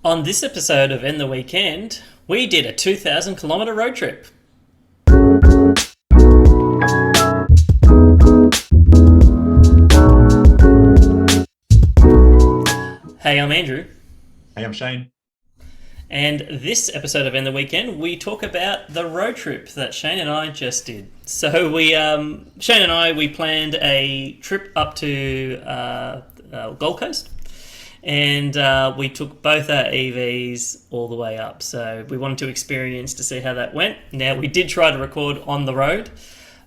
On this episode of End the Weekend, we did a 2,000 kilometre road trip. Hey, I'm Andrew. Hey, I'm Shane. And this episode of End the Weekend, we talk about the road trip that Shane and I just did. So Shane and I, we planned a trip up to Gold Coast, and we took both our EVs all the way up. So we wanted to experience to see how that went. Now we did try to record on the road,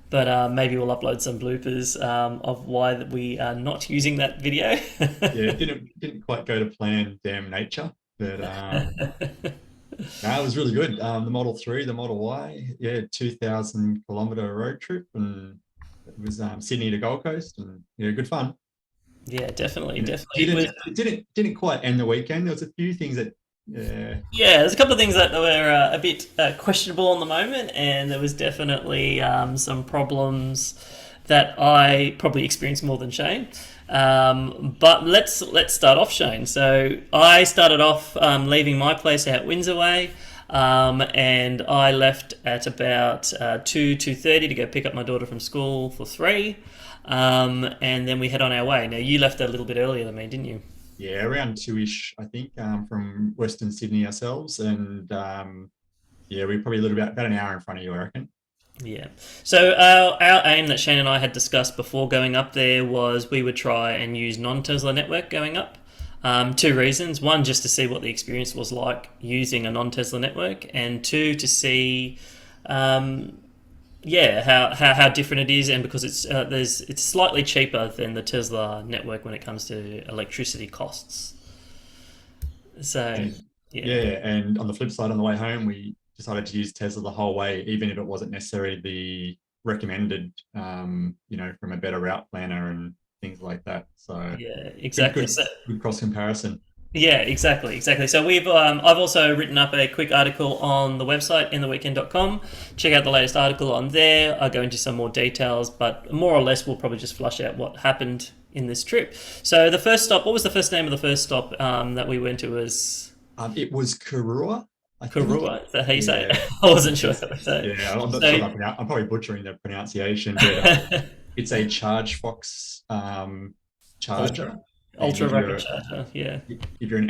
but maybe we'll upload some bloopers of why we are not using that video. Yeah, it didn't quite go to plan. Damn nature, but no, it was really good. The Model 3, the Model Y, yeah, 2,000 kilometer road trip, and it was Sydney to Gold Coast, and yeah, good fun. Yeah, definitely, And definitely. It was, it didn't quite end the weekend. There was a few things that yeah, yeah, there's a couple of things that were a bit questionable on the moment, and there was definitely some problems that I probably experienced more than Shane. But let's start off, Shane. So I started off leaving my place out Windsor Way, and I left at about 2:30 to go pick up my daughter from school for 3, and then we head on our way. Now you left a little bit earlier than me, didn't you? yeah, around 2-ish, I think, from Western Sydney ourselves, and yeah, we probably a little bit about an hour in front of you, I reckon. Yeah. So our aim that Shane and I had discussed before going up there was we would try and use non-Tesla network going up. Two reasons. One, just to see what the experience was like using a non-Tesla network, and two, to see, yeah, how different it is, and because it's slightly cheaper than the Tesla network when it comes to electricity costs. So, And yeah. yeah, and on the flip side, on the way home, we decided to use Tesla the whole way, even if it wasn't necessarily the recommended, from a better route planner and things like that. So Yeah, good, exactly. good, So, good cross comparison. yeah, exactly, exactly. So I've also written up a quick article on the website intheweekend.com. Check out the latest article on there. I'll go into some more details, but more or less we'll probably just flush out what happened in this trip. So the first stop, what was the first name of the first stop that we went to? Was It was Karua, I think. Karua? Is that how you say it? Yeah, I wasn't sure how it's to say yeah. I'm not sure it. if I'm probably butchering the pronunciation, but So it's a Chargefox charger, ultra and ultra rapid charger. Yeah, if you're an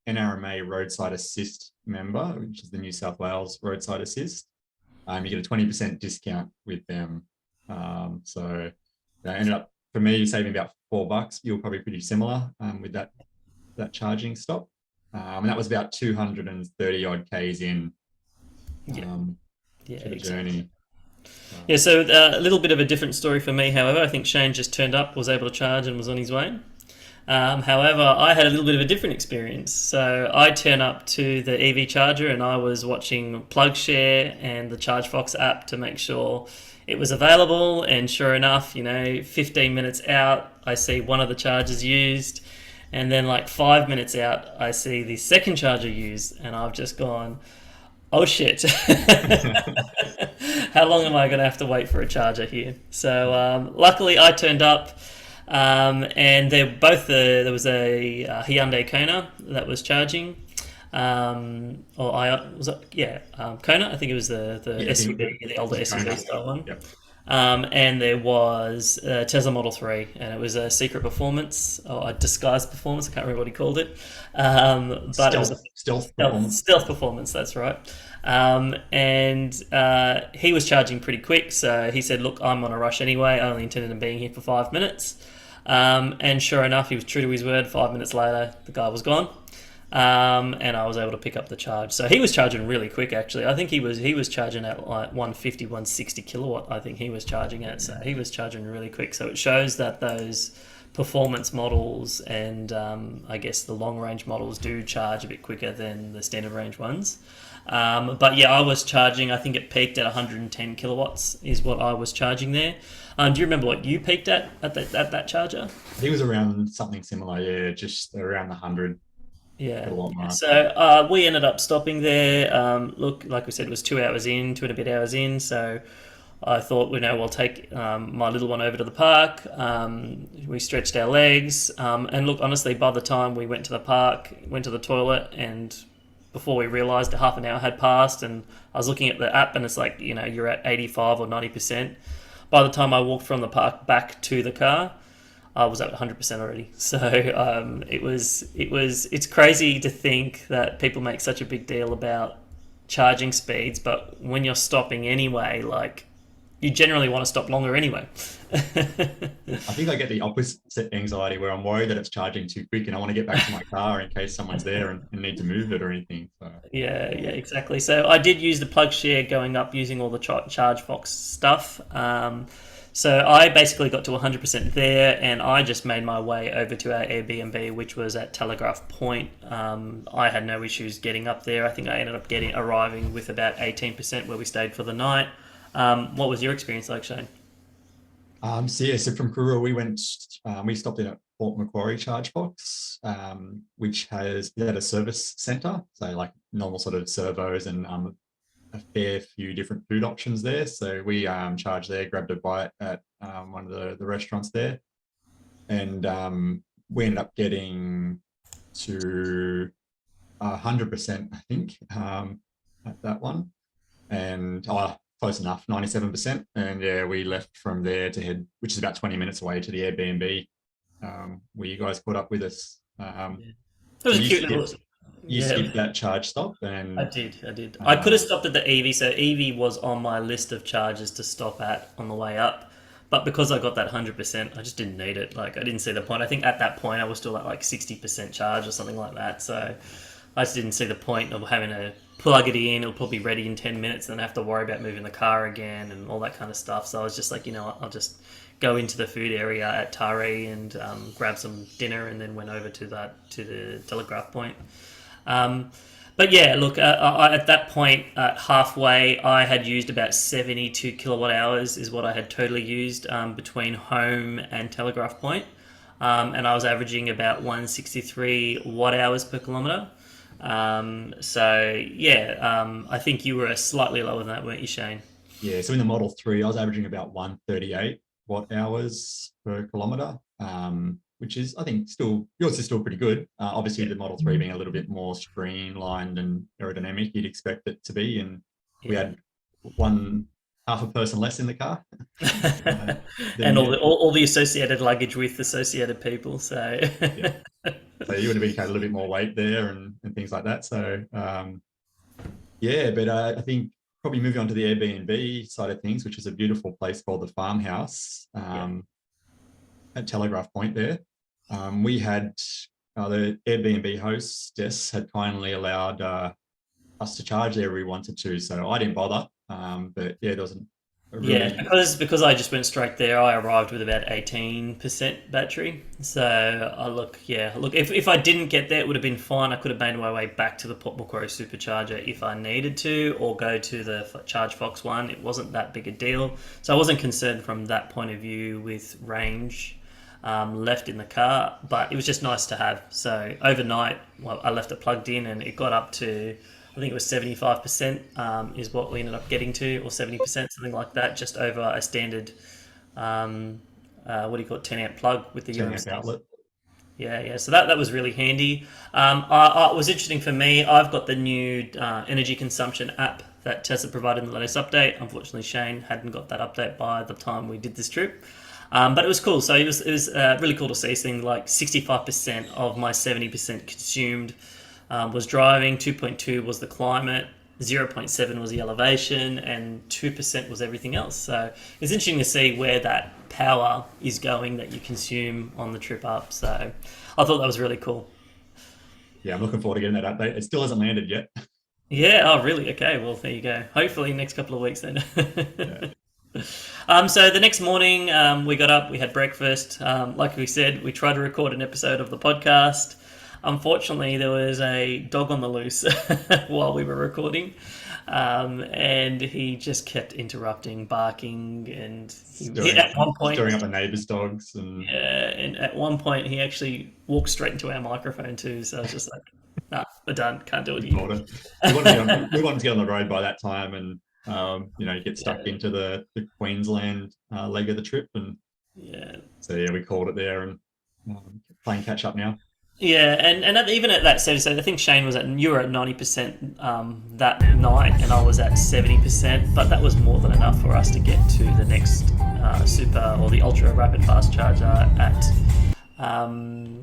NRMA roadside assist member, which is the New South Wales roadside assist, you get a 20% discount with them. So that ended up for me saving about $4. You're probably pretty similar with that charging stop, and that was about 230 odd k's in yeah, um, yeah. to the Exactly. journey. So, Yeah, so a little bit of a different story for me, however. I think Shane just turned up, was able to charge, and was on his way. However, I had a little bit of a different experience. So I turn up to the EV charger and I was watching PlugShare and the Chargefox app to make sure it was available. And sure enough, 15 minutes out, I see one of the chargers used. And then, like 5 minutes out, I see the second charger used. And I've just gone, oh shit. How long am I going to have to wait for a charger here? So luckily I turned up, and there was a Hyundai Kona that was charging. Or I was it, yeah, Kona. I think it was the yeah, I think SUV, the older it's kind SUV of, style one. yep. And there was a Tesla Model 3, and it was a secret performance, or a disguised performance. I can't remember what he called it. But it was a Stealth performance. stealth performance, that's right. And he was charging pretty quick, so he said, look, I'm on a rush anyway. I only intended on being here for 5 minutes. And sure enough, he was true to his word. 5 minutes later, the guy was gone. And I was able to pick up the charge. So he was charging really quick, actually. I think he was charging at like 150, 160 kilowatt. I think he was charging at. So he was charging really quick. So it shows that those performance models and I guess the long range models do charge a bit quicker than the standard range ones. But yeah, I was charging. I think it peaked at 110 kilowatts is what I was charging there. Do you remember what you peaked at that charger? He was around something similar, yeah, just around the 100 Yeah. kilowatt mark. So we ended up stopping there. Look, like we said, it was 2 hours in, 2 and a bit hours in. So I thought, we'll take my little one over to the park. We stretched our legs, and look, honestly, by the time we went to the park, went to the toilet, and before we realised, half an hour had passed, and I was looking at the app, and it's like, you're at 85 or 90%. By the time I walked from the park back to the car, I was at 100% already. So it's crazy to think that people make such a big deal about charging speeds, but when you're stopping anyway, like, you generally want to stop longer anyway. I think I get the opposite anxiety where I'm worried that it's charging too quick and I want to get back to my car in case someone's there and need to move it or anything. So. Yeah, exactly. So I did use the plug share going up using all the Chargefox stuff. So I basically got to 100% there, and I just made my way over to our Airbnb, which was at Telegraph Point. I had no issues getting up there. I think I ended up arriving with about 18% where we stayed for the night. What was your experience like, Shane? So from Kooroo, we stopped in at Port Macquarie Chargefox, which has a service centre, so like normal sort of servos and a fair few different food options there. So we charged there, grabbed a bite at one of the restaurants there, and we ended up getting to 100%, I think, at that one, and close enough, 97%. And yeah, we left from there to head, which is about 20 minutes away, to the Airbnb, where you guys caught up with us. It was a cute little... You skipped that charge stop, and I did. I could have stopped at the Evie, so Evie was on my list of charges to stop at on the way up. But because I got that 100%, I just didn't need it. Like, I didn't see the point. I think at that point I was still at like 60% charge or something like that. So I just didn't see the point of having to plug it in. It'll probably be ready in 10 minutes, and then I have to worry about moving the car again and all that kind of stuff. So I was just like, I'll just go into the food area at Taree and grab some dinner, and then went over to the Telegraph Point. But yeah, look, at that point, halfway, I had used about 72 kilowatt hours is what I had totally used between home and Telegraph Point. And I was averaging about 163 watt hours per kilometre. I think you were slightly lower than that, weren't you, Shane? Yeah, so in the Model 3, I was averaging about 138 watt hours per kilometre. Which is, I think, yours is still pretty good. Obviously, the Model 3 being a little bit more streamlined and aerodynamic, you'd expect it to be. And we had half a person less in the car. And all the associated luggage with associated people. So, yeah. So you would have been a little bit more weight there and things like that. So, but I think probably moving on to the Airbnb side of things, which is a beautiful place called the Farmhouse. At Telegraph Point there. We had the Airbnb hostess had kindly allowed us to charge there if we wanted to, so I didn't bother. But yeah, there wasn't because I just went straight there. I arrived with about 18% battery. So if I didn't get there, it would have been fine. I could have made my way back to the Port Macquarie Supercharger if I needed to, or go to the Chargefox one. It wasn't that big a deal, so I wasn't concerned from that point of view with range left in the car, but it was just nice to have. So overnight, I left it plugged in, and it got up to, I think it was 75% is what we ended up getting to, or 70%, something like that, just over a standard, 10 amp plug with the 10 amp outlet. Yeah. So that was really handy. It was interesting for me. I've got the new energy consumption app that Tesla provided in the latest update. Unfortunately, Shane hadn't got that update by the time we did this trip. But it was cool. So it was really cool to see things like 65% of my 70% consumed was driving, 2.2 was the climate, 0.7 was the elevation, and 2% was everything else. So it's interesting to see where that power is going that you consume on the trip up. So I thought that was really cool. Yeah, I'm looking forward to getting that update. It still hasn't landed yet. Yeah, oh really? Okay, well there you go. Hopefully next couple of weeks then. Yeah. So the next morning, we got up, we had breakfast. Like we said, we tried to record an episode of the podcast. Unfortunately, there was a dog on the loose while we were recording, and he just kept interrupting, barking, and at one point stirring up the neighbours' dogs. And at one point he actually walked straight into our microphone too. So I was just like, "Nah, we're done. Can't do it." We wanted to get on the road by that time, and You get stuck Yeah. into the Queensland leg of the trip, and Yeah. so yeah, we called it there and playing catch up now. Yeah, and even at that 70, I think Shane was you were at 90% that night, and I was at 70%. But that was more than enough for us to get to the next super or the ultra rapid fast charger at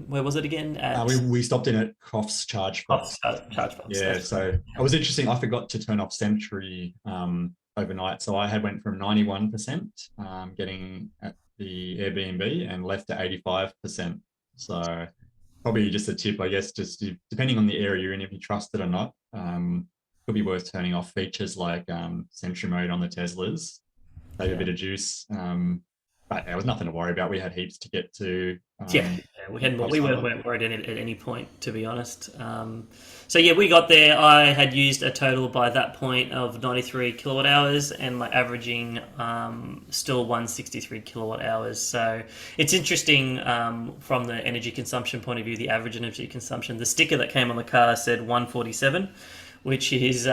where was it again? At We stopped in at Coffs Chargefox. Chargefox. Yeah, That's so it was interesting. I forgot to turn off Sentry overnight, so I had went from 91% getting at the Airbnb and left at 85%. So probably just a tip, I guess, just depending on the area you're in, if you trust it or not, could be worth turning off features like Sentry mode on the Teslas, save a bit of juice. But there was nothing to worry about. We had heaps to get to. Yeah, we Coffs Harbor. weren't worried at any point, to be honest. So yeah, we got there. I had used a total by that point of 93 kilowatt hours, and my averaging still 163 kilowatt hours. So it's interesting from the energy consumption point of view, the average energy consumption. The sticker that came on the car said 147, which is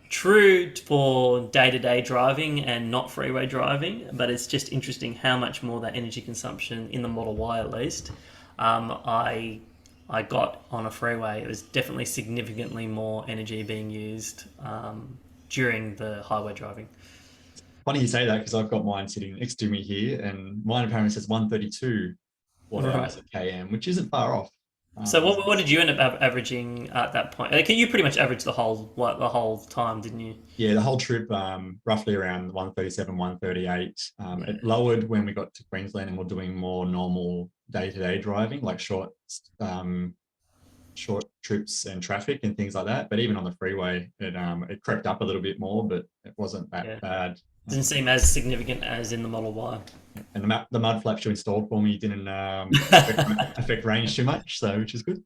true for day-to-day driving and not freeway driving, but it's just interesting how much more that energy consumption in the Model Y at least I got on a freeway. It was definitely significantly more energy being used during the highway driving. Funny you say that because I've got mine sitting next to me here, and mine apparently says 132 watt Right. hours a km, which isn't far off. So what did you end up averaging at that point? You pretty much averaged the whole time, didn't you? Yeah, the whole trip roughly around 137, 138. It lowered when we got to Queensland and we're doing more normal day-to-day driving, like short trips and traffic and things like that. But even on the freeway, it crept up a little bit more, but it wasn't Yeah. that bad. Didn't seem as significant as in the Model Y. And the mud flaps you installed for me didn't affect range too much, so which is good.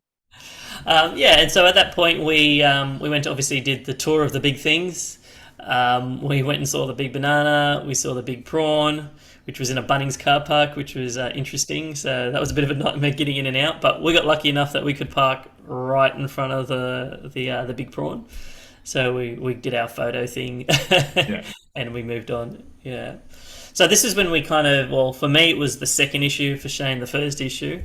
Yeah, and so at that point we went to, obviously did the tour of the big things. We went and saw the big banana. We saw the big prawn, which was in a Bunnings car park, which was interesting. So that was a bit of a nightmare getting in and out, but we got lucky enough that we could park right in front of the big prawn. So we did our photo thing, Yeah. and we moved on. Yeah. So this is when we well, for me, it was the second issue. For Shane, the first issue.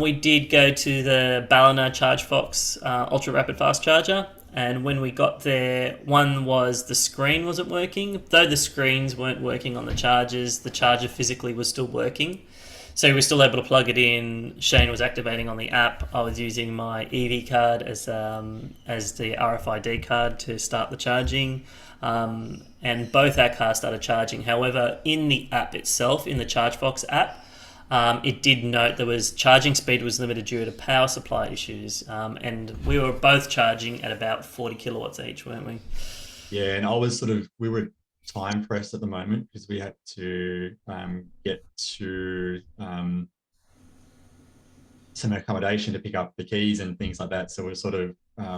We did go to the Ballina Chargefox Ultra Rapid Fast Charger, and when we got there, one was the screen wasn't working. Though the screens weren't working on the chargers, the charger physically was still working. So we were still able to plug it in. Shane was activating on the app. I was using my EV card as the RFID card to start the charging. And both our cars started charging. However, in the app itself, in the Chargefox app, it did note there was charging speed was limited due to power supply issues. And we were both charging at about 40 kilowatts each, weren't we? Yeah, and we were time pressed at the moment because we had to get to some accommodation to pick up the keys and things like that. So we're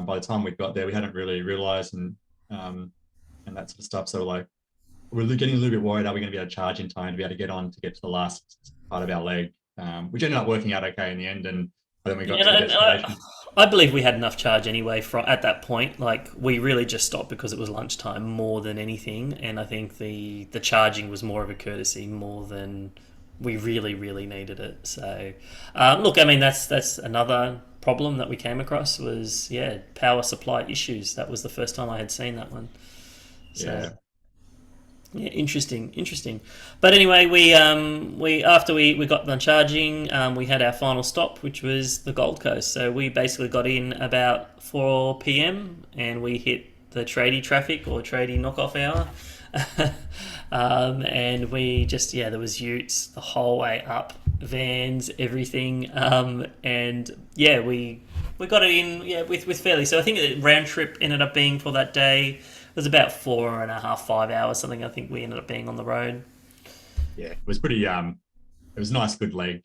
by the time we got there, we hadn't really realized and that sort of stuff. So we're getting a little bit worried, are we going to be able to charge in time to be able to get to the last part of our leg, which ended up working out okay in the end. And then we got to the destination. I believe we had enough charge anyway at that point. Like, we really just stopped because it was lunchtime more than anything, and I think the charging was more of a courtesy more than we really needed it. So, look, I mean that's another problem that we came across was power supply issues. That was the first time I had seen that one. So. Yeah. Yeah, interesting. But anyway, we after we got done charging, we had our final stop, which was the Gold Coast. So we basically got in about 4 p.m. and we hit the tradie traffic or tradie knockoff hour, and we just there was utes the whole way up, vans, everything, and we got it in with fairly. So I think the round trip ended up being for that day. It was about 4.5, 5 hours, something I think we ended up being on the road. Yeah, it was pretty, it was a nice, good leg,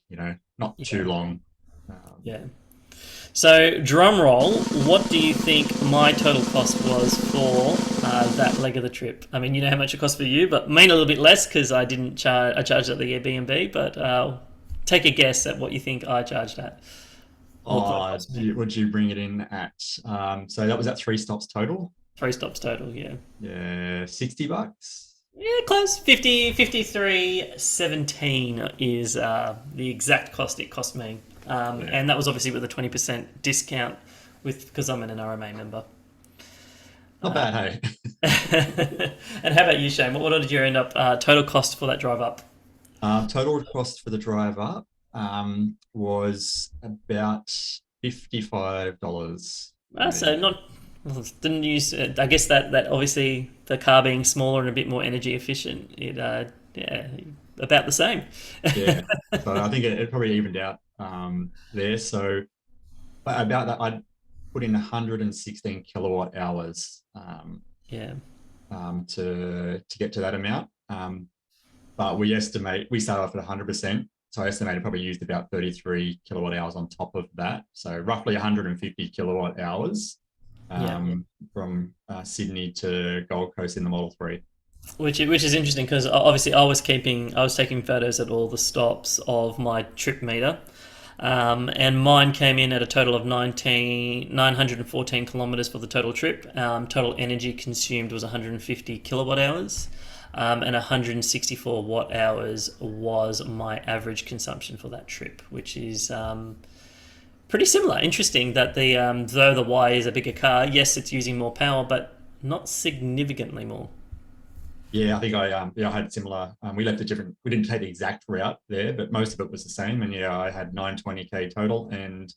not too long. Yeah. So, drum roll, what do you think my total cost was for that leg of the trip? I mean, you know how much it cost for you, but mine a little bit less because I didn't charge, I charged at the Airbnb, but take a guess at what you think I charged at. Would you bring it in at, so that was at 3 stops total? Three stops total, yeah. Yeah, $60. Yeah, close. 53.17 is the exact cost it cost me. Yeah, And that was obviously with a 20% discount because I'm an RMA member. not bad, hey. And how about you, Shane? What did you end up total cost for that drive up? Total cost for the drive up was about $55 for So me. not didn't use. I guess that obviously the car being smaller and a bit more energy efficient, it yeah, about the same. Yeah, so I think it probably evened out there. So but about that, I'd put in 116 kilowatt hours Yeah, to get to that amount. But we start off at 100%. So I estimate I probably used about 33 kilowatt hours on top of that. So roughly 150 kilowatt hours yeah. from Sydney to Gold Coast in the Model 3. Which is interesting because obviously I was taking photos at all the stops of my trip meter, and mine came in at a total of 914 kilometers for the total trip. Total energy consumed was 150 kilowatt hours, and 164 watt hours was my average consumption for that trip, which is pretty similar. Interesting that though the Y is a bigger car, yes, it's using more power, but not significantly more. Yeah, I think I had similar. We left a different. We didn't take the exact route there, but most of it was the same. And yeah, I had 920k total and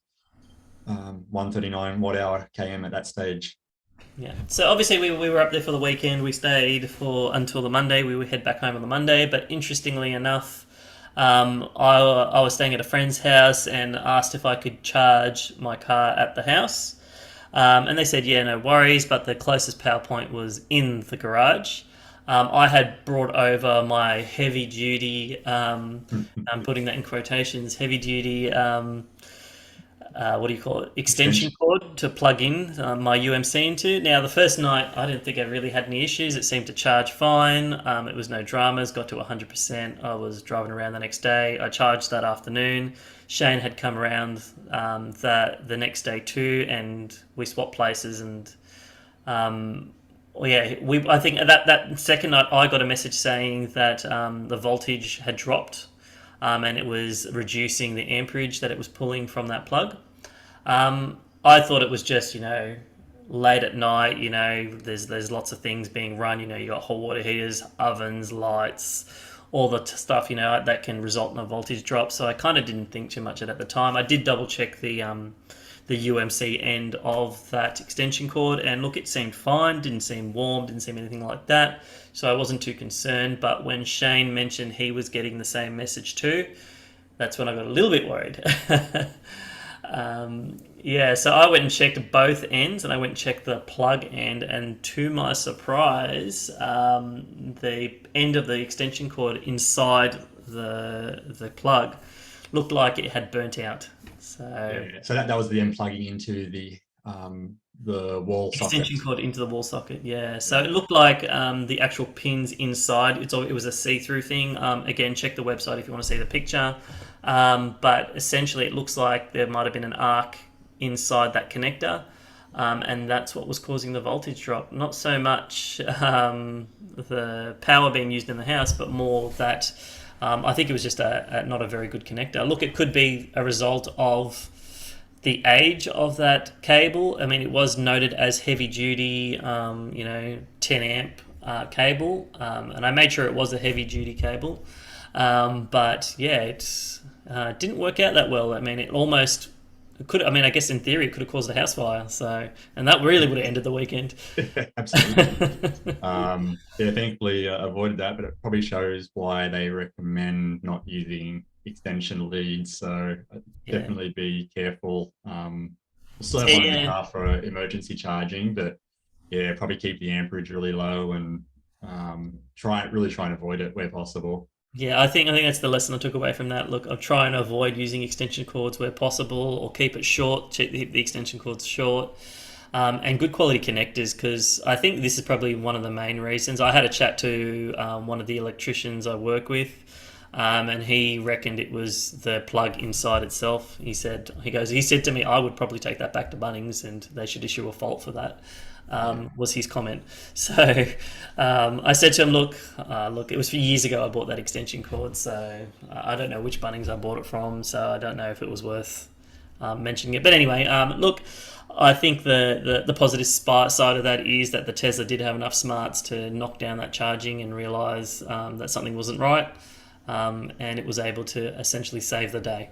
139 watt hour km at that stage. Yeah. So obviously we were up there for the weekend. We stayed for until the Monday. We would head back home on the Monday. But interestingly enough, I was staying at a friend's house and asked if I could charge my car at the house. And they said, yeah, no worries. But the closest power point was in the garage. I had brought over my heavy duty, I'm putting that in quotations, heavy duty, what do you call it, extension Extension. cord to plug in my UMC into. Now, the first night, I didn't think I really had any issues. It seemed to charge fine. It was no dramas, got to 100%. I was driving around the next day. I charged that afternoon. Shane had come around the next day too, and we swapped places. And well, yeah, I think that second night I got a message saying that the voltage had dropped, and it was reducing the amperage that it was pulling from that plug. I thought it was just late at night. There's lots of things being run. You got hot water heaters, ovens, lights, all the stuff that can result in a voltage drop. So I kind of didn't think too much of it at the time. I did double check the UMC end of that extension cord, and look, it seemed fine, didn't seem warm, didn't seem anything like that, so I wasn't too concerned. But when Shane mentioned he was getting the same message too, that's when I got a little bit worried. Yeah, so I went and checked both ends, and I went and checked the plug end, and to my surprise, the end of the extension cord inside the plug looked like it had burnt out. So Yeah. So that was the unplugging into the wall socket. extension cord into the wall socket, yeah. So Yeah. it looked like the actual pins inside. It was a see-through thing. Again, check the website if you want to see the picture. But essentially, it looks like there might have been an arc inside that connector, and that's what was causing the voltage drop. Not so much the power being used in the house, but more that I think it was just not a very good connector. Look, it could be a result of the age of that cable. I mean, it was noted as heavy duty, 10 amp cable, and I made sure it was a heavy duty cable. But yeah, it didn't work out that well. I mean, it could. I mean, I guess in theory, it could have caused a house fire. So, and that really would have ended the weekend. Absolutely. Yeah, thankfully avoided that, but it probably shows why they recommend not using extension leads. So Yeah. definitely be careful. Still have one in the Yeah. car for emergency charging, but yeah, probably keep the amperage really low and try and avoid it where possible. Yeah, I think that's the lesson I took away from that. Look, I'll try and avoid using extension cords where possible, or keep it short. Keep the extension cords short, and good quality connectors. Because I think this is probably one of the main reasons. I had a chat to one of the electricians I work with, And he reckoned it was the plug inside itself. He said to me, I would probably take that back to Bunnings and they should issue a fault for that. Yeah. Was his comment. So I said to him, look, it was years ago I bought that extension cord, so I don't know which Bunnings I bought it from, so I don't know if it was worth mentioning it. But anyway, look, I think the positive side of that is that the Tesla did have enough smarts to knock down that charging and realise that something wasn't right, and it was able to essentially save the day.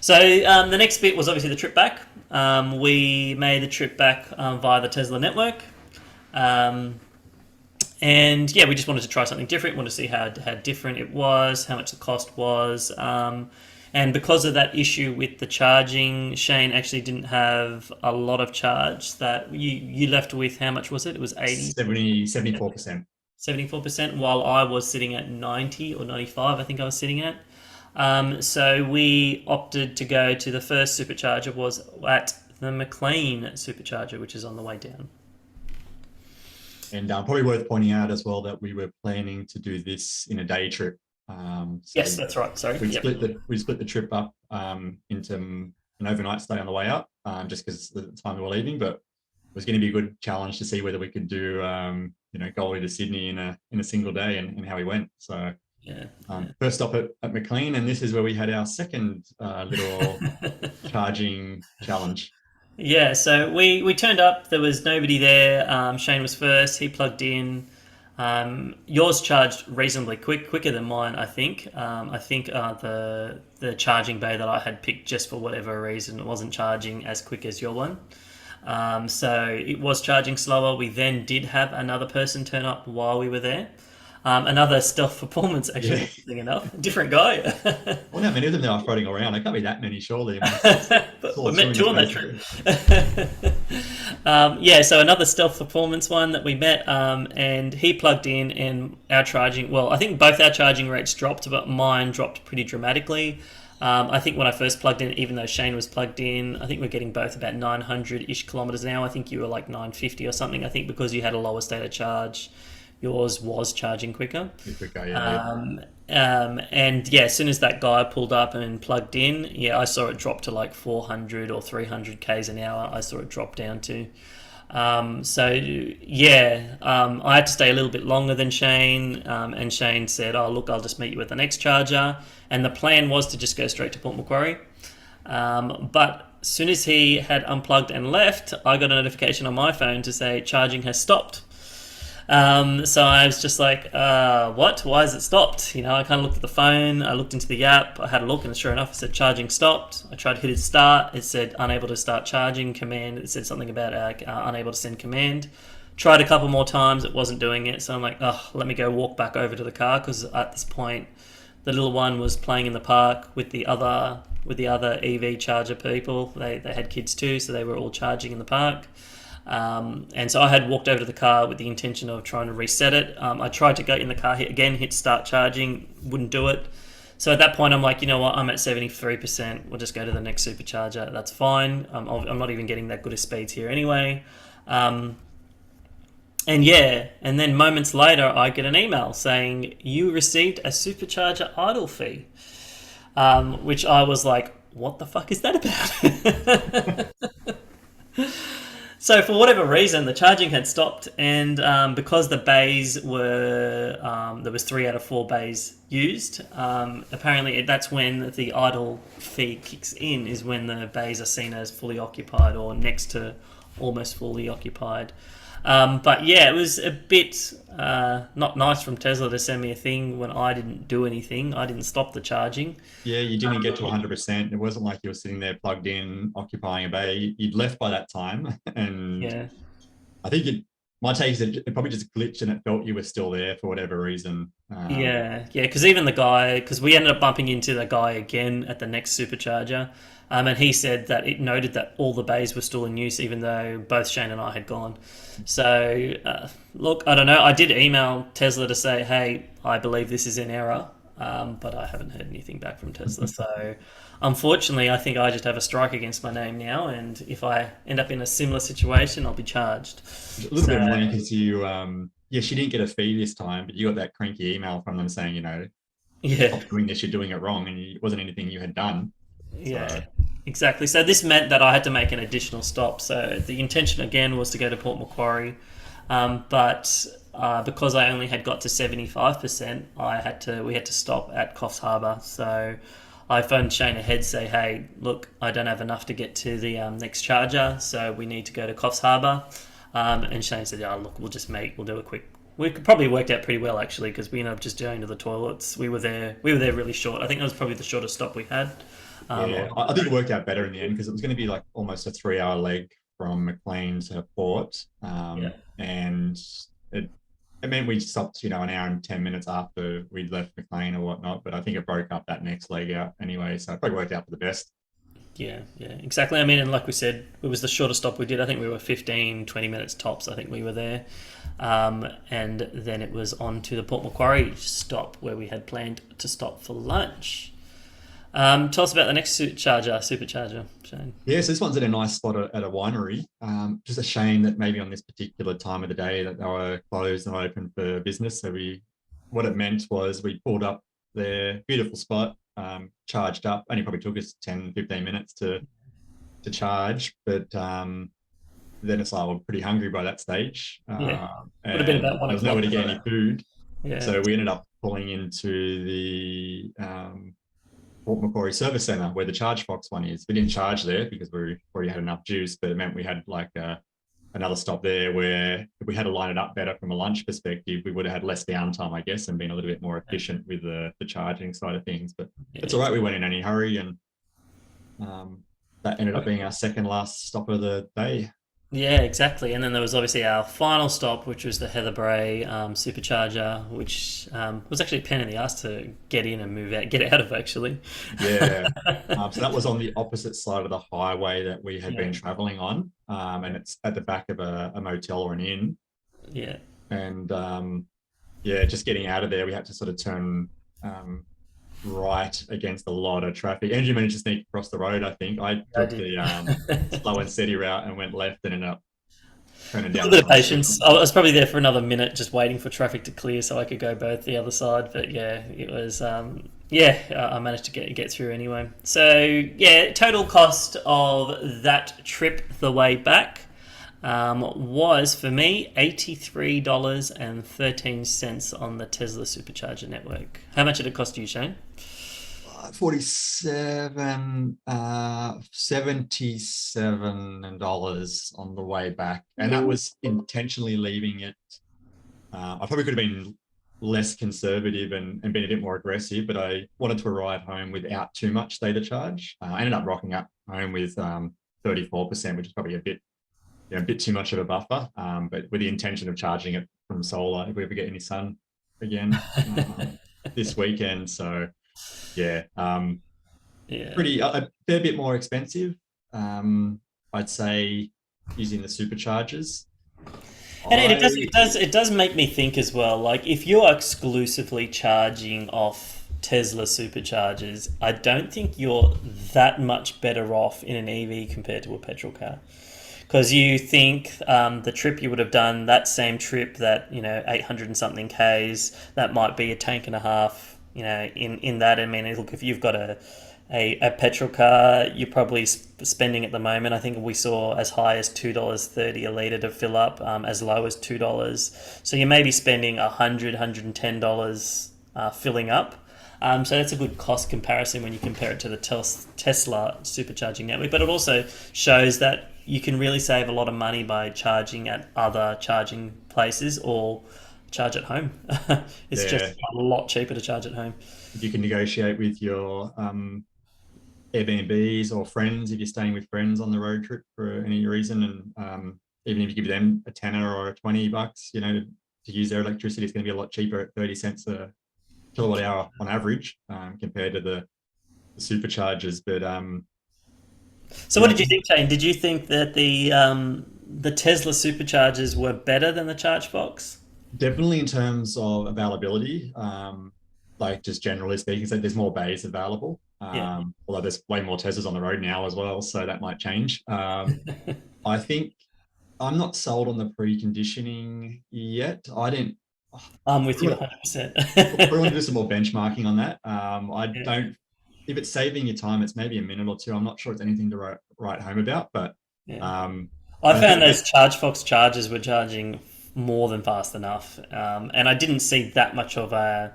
So the next bit was obviously the trip back. We made the trip back via the Tesla network. And yeah, we just wanted to try something different, wanted to see how different it was, how much the cost was. And because of that issue with the charging, Shane actually didn't have a lot of charge. That you left with, how much was it? It was 74%. 74%, while I was sitting at 90 or 95, I think I was sitting at. So we opted to go to the first supercharger was at the McClean SuperChager, which is on the way down. And probably worth pointing out as well that we were planning to do this in a day trip. Yes, that's right. Sorry. We split the trip up into an overnight stay on the way up, just because the time we were leaving. But it was going to be a good challenge to see whether we could do, Galway to Sydney in a single day, and how we went. So. Yeah. First stop at McClean, and this is where we had our second little charging challenge. Yeah, so we turned up. There was nobody there. Shane was first. He plugged in. Yours charged reasonably quicker than mine, I think. I think the charging bay that I had picked, just for whatever reason, it wasn't charging as quick as your one. So it was charging slower. We then did have another person turn up while we were there. Another stealth performance, actually, interesting enough. Different guy. Well, not many of them that are floating around. There can't be that many, surely. But we met two on that trip. So another stealth performance one that we met, and he plugged in, and our charging, well, I think both our charging rates dropped, but mine dropped pretty dramatically. I think when I first plugged in, even though Shane was plugged in, I think we're getting both about 900-ish kilometres an hour. I think you were like 950 or something. I think because you had a lower state of charge, yours was charging quicker. And yeah, as soon as that guy pulled up and plugged in, I saw it drop to like 400 or 300 k's an hour. I saw it drop down to. I had to stay a little bit longer than Shane, and Shane said, "Oh, look, I'll just meet you at the next charger." And the plan was to just go straight to Port Macquarie. But as soon as he had unplugged and left, I got a notification on my phone to say charging has stopped. So I was just like, what? Why has it stopped? I kind of looked at the phone, I looked into the app, I had a look, and sure enough, it said charging stopped. I tried to hit it start, it said unable to start charging, command, it said something about unable to send command. Tried a couple more times, it wasn't doing it, so I'm like, let me go walk back over to the car, because at this point, the little one was playing in the park with the other EV charger people. They had kids too, so they were all charging in the park. And so I had walked over to the car with the intention of trying to reset it. I tried to go in the car, hit start charging, wouldn't do it. So at that point, I'm like, you know what, I'm at 73%. We'll just go to the next supercharger. That's fine. I'm not even getting that good of speeds here anyway. And then moments later, I get an email saying, you received a Supercharger Idle Fee, which I was like, what the fuck is that about? So for whatever reason, the charging had stopped, and because the bays were, there was 3 out of 4 bays used, apparently that's when the idle fee kicks in, is when the bays are seen as fully occupied or next to almost fully occupied. But yeah, it was a bit not nice from Tesla to send me a thing when I didn't do anything. I didn't stop the charging. Yeah, you didn't get to 100%. It wasn't like you were sitting there plugged in, occupying a bay. You'd left by that time. And yeah, I think my take is that it probably just glitched and it felt you were still there for whatever reason. Because even the guy, because we ended up bumping into the guy again at the next supercharger. And he said that it noted that all the bays were still in use, even though both Shane and I had gone. So, look, I don't know. I did email Tesla to say, hey, I believe this is in error, but I haven't heard anything back from Tesla. So, unfortunately, I think I just have a strike against my name now, and if I end up in a similar situation, I'll be charged. A little bit annoying because you yeah, she didn't get a fee this time, but you got that cranky email from them saying, Yeah, stop doing this, you're doing it wrong, and it wasn't anything you had done. yeah, So exactly. So this meant that I had to make an additional stop. So the intention again was to go to Port Macquarie, but because I only had got to 75%, we had to stop at Coffs Harbor. So I phoned Shane ahead, say, hey, look, I don't have enough to get to the next charger, so we need to go to Coffs Harbor. And Shane said, yeah, look, we'll do a quick. We could probably worked out pretty well actually because we ended up just going to the toilets. We were there really short. I think that was probably the shortest stop we had. yeah, I think it worked out better in the end because it was going to be like almost a 3 hour leg from McClean to Port, Yeah, and it it meant we stopped, an hour and 10 minutes after we'd left McLean or whatnot. But I think it broke up that next leg out anyway, so it probably worked out for the best. yeah, yeah, exactly. I mean, and like we said, it was the shortest stop we did. I think we were 15, 20 minutes tops. I think we were there. And then it was on to the Port Macquarie stop where we had planned to stop for lunch. Tell us about the next supercharger, Shane. Yeah, so this one's at a nice spot at a winery. Just a shame that maybe on this particular time of the day that they were closed and open for business. So what it meant was we pulled up their beautiful spot, charged up. Only probably took us 10, 15 minutes to charge, but then it's like we're pretty hungry by that stage, Yeah, would have been and about one there was nowhere o'clock. to get any food. Yeah, So we ended up pulling into the Port Macquarie Service Centre where the Chargefox one is. We didn't charge there because we already had enough juice, but it meant we had like another stop there where if we had to line it up better from a lunch perspective, we would have had less downtime, I guess, and been a little bit more efficient with the charging side of things. But it's all yeah. right. We went in any hurry, and that ended up being our second last stop of the day. Yeah, exactly. And then there was obviously our final stop, which was the Heatherbrae Supercharger, which was actually a pain in the ass to get in and get out of actually. Yeah. So that was on the opposite side of the highway that we had Yeah, been traveling on. And it's at the back of a motel or an inn. yeah, And yeah, just getting out of there, we had to sort of turn right against a lot of traffic. Andrew managed to sneak across the road, I think. I I took did. the slow and steady route and went left and ended up turning A little down the bit of side street. patience. I was probably there for another minute, just waiting for traffic to clear so I could go both the other side. But yeah, it was. Yeah, I managed to get through anyway. So yeah, total cost of that trip the way back was for me $83.13 on the Tesla Supercharger network. How much did it cost you, Shane? 47 $77 on the way back, and that was intentionally leaving it. I probably could have been less conservative and been a bit more aggressive, but I wanted to arrive home without too much data charge. I ended up rocking up home with 34%, which is probably a bit too much of a buffer, but with the intention of charging it from solar if we ever get any sun again this weekend. So yeah, Yeah. pretty a fair bit more expensive. I'd say using the superchargers. And it does I it does make me think as well. Like if you're exclusively charging off Tesla superchargers, I don't think you're that much better off in an EV compared to a petrol car. Because you think the trip you would have done, that same trip, that 800 and something k's, that might be a tank and a half. In that, I mean, look, if you've got a petrol car, you're probably spending at the moment. I think we saw as high as $2.30 a litre to fill up, as low as $2. So you may be spending $110 filling up. So that's a good cost comparison when you compare it to the Tesla supercharging network. But it also shows that you can really save a lot of money by charging at other charging places or charge at home. It's just yeah, a lot cheaper to charge at home. if you can negotiate with your Airbnbs or friends, if you're staying with friends on the road trip for any reason, and even if you give them a tenner or a $20, to use their electricity, it's going to be a lot cheaper at 30 cents a kilowatt hour on average compared to the superchargers. But So what yeah, I did you think think, Shane? Did you think that the Tesla superchargers were better than the Chargefox? definitely in terms of availability, like just generally speaking, so there's more bays available. Yeah. Although there's way more Teslas on the road now as well, so that might change. I think I'm not sold on the preconditioning yet. I didn't. I'm with you Probably 100%. want to do some more benchmarking on that. I Yeah, don't. If it's saving your time, it's maybe a minute or two. I'm not sure it's anything to write home about, but yeah. um, I and I found think those Chargefox chargers were charging more than fast enough, and I didn't see that much of a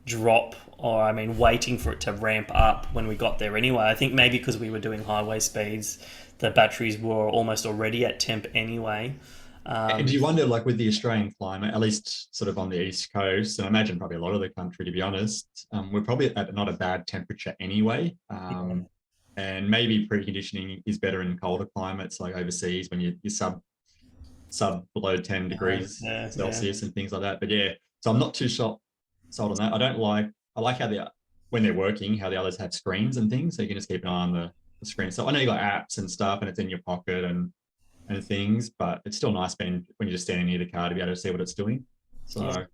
drop, or I mean, waiting for it to ramp up when we got there anyway. I think maybe because we were doing highway speeds, the batteries were almost already at temp anyway. And do Um, you wonder, like with the Australian climate, at least sort of on the east coast, and I imagine probably a lot of the country, to be honest, we're probably at not a bad temperature anyway. And maybe preconditioning is better in colder climates, like overseas when you're sub below 10 degrees yeah, yeah, Celsius and things like that. But yeah, so I'm not too sold on that. I like how when they're working, how the others have screens and things, so you can just keep an eye on the screen. So I know you got apps and stuff, and it's in your pocket and things, but it's still nice being when you're just standing near the car to be able to see what it's doing. yeah. So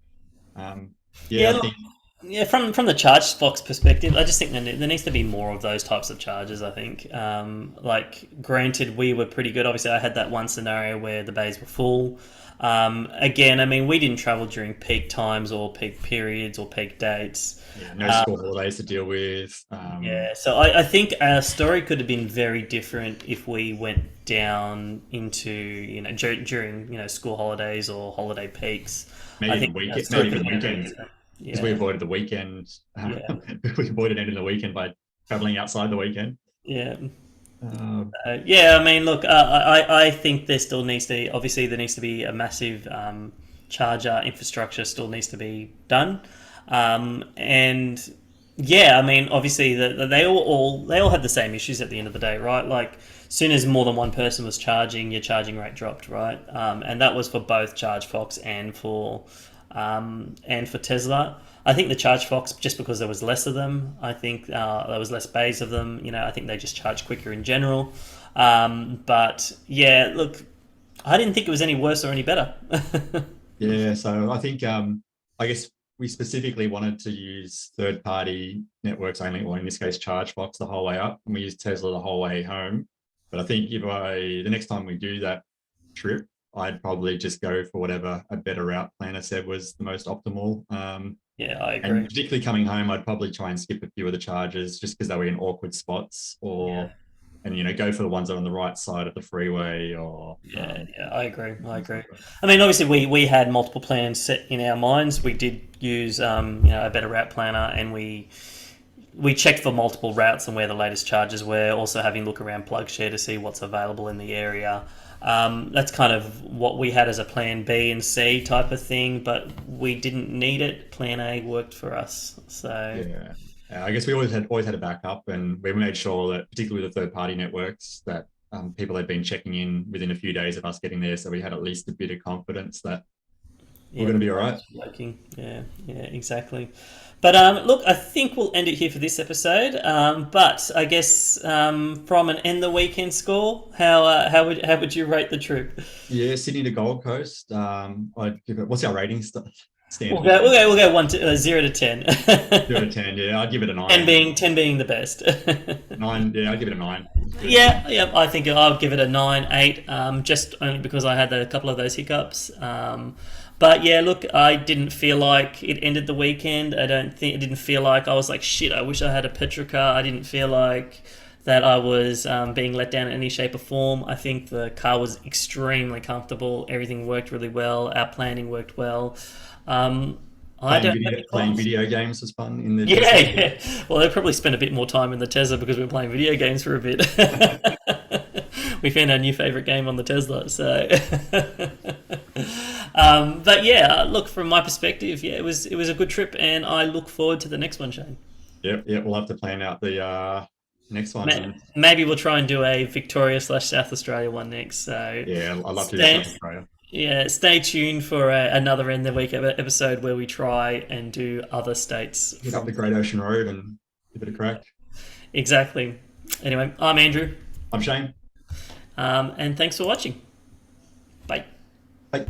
yeah, Yeah, I look, think yeah. From the Chargefox perspective, I just think there needs to be more of those types of charges. I think, like, granted, we were pretty good. Obviously, I had that one scenario where the bays were full. Again, I mean, we didn't travel during peak times or peak periods or peak dates. yeah, no school holidays to deal with. Yeah, so I think our story could have been very different if we went down into, during, school holidays or holiday peaks. I think our story Maybe could even have been very weekend, different. because we Yeah, avoided the weekend. yeah, We avoided ending the weekend by traveling outside the weekend. yeah. Um, Yeah, I mean, look, I think there needs to be a massive charger infrastructure still needs to be done, and yeah, I mean, obviously they all had the same issues at the end of the day, right? Like, soon as more than one person was charging, your charging rate dropped, right? And that was for both ChargeFox and for Tesla. I think the Chargefox, just because there was less of them, I think there was less bays of them. I think they just charge quicker in general. But yeah, look, I didn't think it was any worse or any better. yeah, so I think I guess we specifically wanted to use third-party networks only, or in this case, ChargeFox the whole way up, and we used Tesla the whole way home. But I think the next time we do that trip, I'd probably just go for whatever a better route planner said was the most optimal. Yeah, I And agree. particularly coming home, I'd probably try and skip a few of the charges just because they were in awkward spots, Yeah, and go for the ones that are on the right side of the freeway, or yeah, I agree. I things agree. like that. I mean, obviously, we had multiple plans set in our minds. We did use a better route planner, and we checked for multiple routes and where the latest charges were. Also, having a look around PlugShare to see what's available in the area. That's kind of what we had as a plan B and C type of thing, but we didn't need it. Plan A worked for us. So Yeah. I guess we always had a backup, and we made sure that, particularly with the third party networks, that people had been checking in within a few days of us getting there, so we had at least a bit of confidence that we're yeah, going to be all right. working. Yeah, yeah, exactly. But look, I think we'll end it here for this episode. But I guess from an end the weekend score, how would you rate the trip? Yeah, Sydney to Gold Coast. I'd give it. What's our rating We'll standard? go. We'll go 0 to 10. 0 to 10. Yeah, I'd give it a 10 nine. being 10 being the best. 9. Yeah, I'd give it a 9. It's good. Yeah, yeah. I think I'll give it a 9, 8. Just only because I had a couple of those hiccups. But yeah, look, I didn't feel like it ended the weekend. It didn't feel like I was like, shit, I wish I had a petrol car. I didn't feel like that I was being let down in any shape or form. I think the car was extremely comfortable. Everything worked really well. Our planning worked well. Um, I don't have any Playing problems. video games was fun in the Yeah, Tesla. yeah. Well, they probably spent a bit more time in the Tesla because we were playing video games for a bit. We found our new favorite game on the Tesla. So, but yeah, look, from my perspective, yeah, it was a good trip, and I look forward to the next one, Shane. Yep, yep. We'll have to plan out the next one, and Maybe we'll try and do a Victoria slash South Australia one next. So, yeah, I'd love to do stay, South Australia. yeah, stay tuned for another end of the week episode where we try and do other states Hit up from. the Great Ocean Road and give it a crack. Exactly. Anyway, I'm Andrew, I'm Shane. and thanks for watching. Bye. Bye.